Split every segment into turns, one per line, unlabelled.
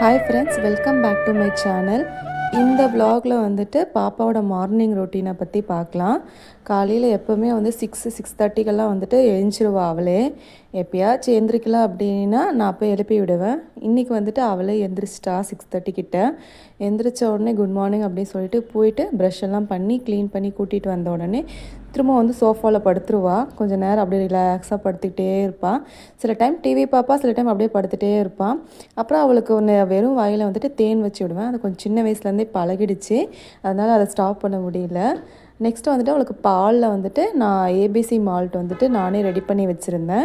Hi friends, welcome back to my channel. இந்த vlogல வந்துட்டு பாப்பாவோட மார்னிங் ரொட்டீனை பற்றி பார்க்கலாம். காலையில் எப்போவுமே வந்து 6:30க்கெல்லாம் வந்துட்டு எழுந்திருவா அவளே. எப்பயாச்சும் எழுந்திரிக்கல அப்படின்னா நான் போய் எழுப்பி விடுவேன். இன்றைக்கி வந்துட்டு அவளே எழுந்திரிச்சிட்டா 6:30 கிட்ட. எந்திரிச்ச உடனே குட் மார்னிங் அப்படின்னு சொல்லிட்டு போயிட்டு ப்ரஷ் எல்லாம் பண்ணி க்ளீன் பண்ணி கூட்டிகிட்டு வந்த உடனே திரும்ப வந்து சோஃபாவில் படுத்துருவா. கொஞ்சம் நேரம் அப்படியே ரிலாக்ஸாக படுத்துக்கிட்டே இருப்பாள். சில டைம் டிவி பார்ப்பா, சில டைம் அப்படியே படுத்துகிட்டே இருப்பாள். அப்புறம் அவளுக்கு ஒன்று வெறும் வாயில் வந்துட்டு தேன் வச்சு விடுவேன். அது கொஞ்சம் சின்ன வயசுலேருந்தே பழகிடுச்சு. அதனால் அதை ஸ்டாப் பண்ண முடியல. நெக்ஸ்ட்டு வந்துட்டு அவளுக்கு பாலில் வந்துட்டு நான் ஏபிசி மால்ட் வந்துட்டு நானே ரெடி பண்ணி வச்சுருந்தேன்.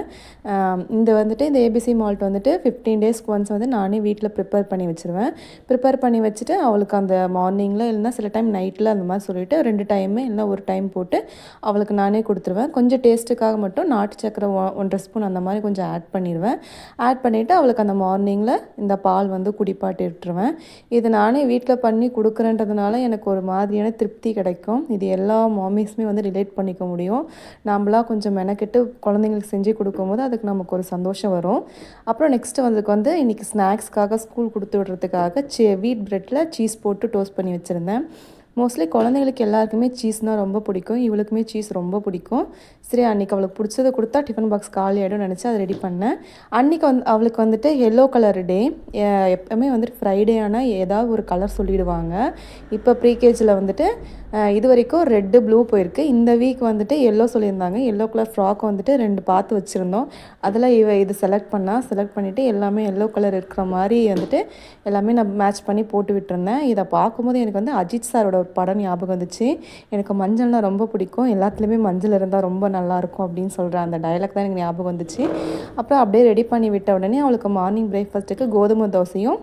இந்த ஏபிசி மால்ட் வந்துட்டு 15 டேஸ்க்கு ஒன்ஸ் வந்து நானே வீட்டில் ப்ரிப்பேர் பண்ணி வச்சுருவேன். ப்ரிப்பேர் பண்ணி வச்சுட்டு அவளுக்கு அந்த மார்னிங்கில் இல்லைனா சில டைம் நைட்டில் அந்த மாதிரி சொல்லிவிட்டு 2 டைமு இல்லைனா ஒரு டைம் போட்டு அவளுக்கு நானே கொடுத்துருவேன். கொஞ்சம் டேஸ்ட்டுக்காக மட்டும் நாட்டு சக்கரை 1 ஸ்பூன் அந்த மாதிரி கொஞ்சம் ஆட் பண்ணிடுவேன். ஆட் பண்ணிவிட்டு அவளுக்கு அந்த மார்னிங்கில் இந்த பால் வந்து குடிப்பாட்டி விட்டுருவேன். இது நானே வீட்டில் பண்ணி கொடுக்குறேன்றதுனால எனக்கு ஒரு மாதிரியான திருப்தி கிடைக்கும். இது எல்லா மாமிஸுமே வந்து ரிலேட் பண்ணிக்க முடியும். நம்மளாம் கொஞ்சம் மெனக்கெட்டு குழந்தைங்களுக்கு செஞ்சு கொடுக்கும்போது அதுக்கு நமக்கு ஒரு சந்தோஷம் வரும். அப்புறம் நெக்ஸ்ட்டு வந்து இன்றைக்கி ஸ்நாக்ஸ்க்காக ஸ்கூல் கொடுத்து விடுறதுக்காக வீட் ப்ரெட்டில் சீஸ் போட்டு டோஸ்ட் பண்ணி வச்சுருந்தேன். மோஸ்ட்லி குழந்தைங்களுக்கு எல்லாருக்குமே சீஸ்னால் ரொம்ப பிடிக்கும். இவளுக்குமே சீஸ் ரொம்ப பிடிக்கும். சரி, அன்றைக்கி அவளுக்கு பிடிச்சதை கொடுத்தா டிஃபன் பாக்ஸ் காலி ஆகிடும் நினச்சி அதை ரெடி பண்ணேன். அன்றைக்கி அவளுக்கு வந்துட்டு எல்லோ கலர் டே. எப்போவுமே வந்துட்டு ஃப்ரைடே ஆனால் ஏதாவது ஒரு கலர் சொல்லிடுவாங்க. இப்போ ப்ரீகேஜியில் வந்துட்டு இது வரைக்கும் ரெட்டு ப்ளூ போயிருக்கு. இந்த வீக் வந்துட்டு எல்லோ சொல்லியிருந்தாங்க. எல்லோ கலர் ஃப்ராக் வந்துட்டு 2 பார்த்து வச்சுருந்தோம். அதில் இது செலக்ட் பண்ணிவிட்டு எல்லாமே எல்லோ கலர் இருக்கிற மாதிரி வந்துட்டு எல்லாமே நான் மேட்ச் பண்ணி போட்டு விட்டுருந்தேன். இதை பார்க்கும்போது எனக்கு வந்து அஜித் சாரோட ஒரு படம் ஞாபகம் வந்துச்சு. எனக்கு மஞ்சள்னால் ரொம்ப பிடிக்கும். எல்லாத்துலேயுமே மஞ்சள் இருந்தால் ரொம்ப நல்லாயிருக்கும் அப்படின்னு சொல்கிற அந்த டயலாக் தான் எனக்கு ஞாபகம் வந்துச்சு. அப்புறம் அப்படியே ரெடி பண்ணி விட்ட உடனே அவளுக்கு மார்னிங் பிரேக்ஃபாஸ்ட்டுக்கு கோதுமை தோசையும்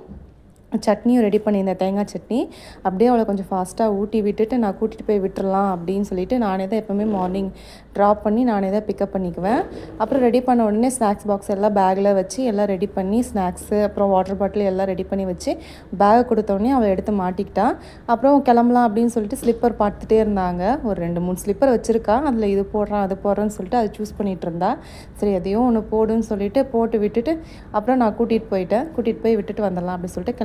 சட்னியும் ரெடி பண்ணியிருந்தேன், தேங்காய் சட்னி. அப்படியே அவளை கொஞ்சம் ஃபாஸ்ட்டாக ஊட்டி விட்டுட்டு நான் கூட்டிகிட்டு போய் விட்டுறலாம் அப்படின்னு சொல்லிட்டு நானே தான் எப்போவுமே மார்னிங் ட்ராப் பண்ணி நானே தான் பிக்கப் பண்ணிக்குவேன். அப்புறம் ரெடி பண்ண உடனே ஸ்நாக்ஸ் பாக்ஸ் எல்லாம் பேக்கில் வச்சு எல்லாம் ரெடி பண்ணி ஸ்நாக்ஸு அப்புறம் வாட்டர் பாட்டில் எல்லாம் ரெடி பண்ணி வச்சு பேக்கை கொடுத்தோடனே அவளை எடுத்து மாட்டிக்கிட்டான். அப்புறம் கிளம்பலாம் அப்படின்னு சொல்லிட்டு ஸ்லிப்பர் பார்த்துட்டே இருந்தாங்க. ஒரு 2-3 ஸ்லிப்பர் வச்சுருக்கா. அதில் இது போடுறான் அது போடுறேன்னு சொல்லிட்டு அதை சூஸ் பண்ணிகிட்டு இருந்தா. சரி, எதையும் ஒன்று போடுன்னு சொல்லிட்டு போட்டு விட்டுட்டு அப்புறம் நான் கூட்டிகிட்டு போய் விட்டுட்டு வந்துடலாம் அப்படின்னு சொல்லிட்டு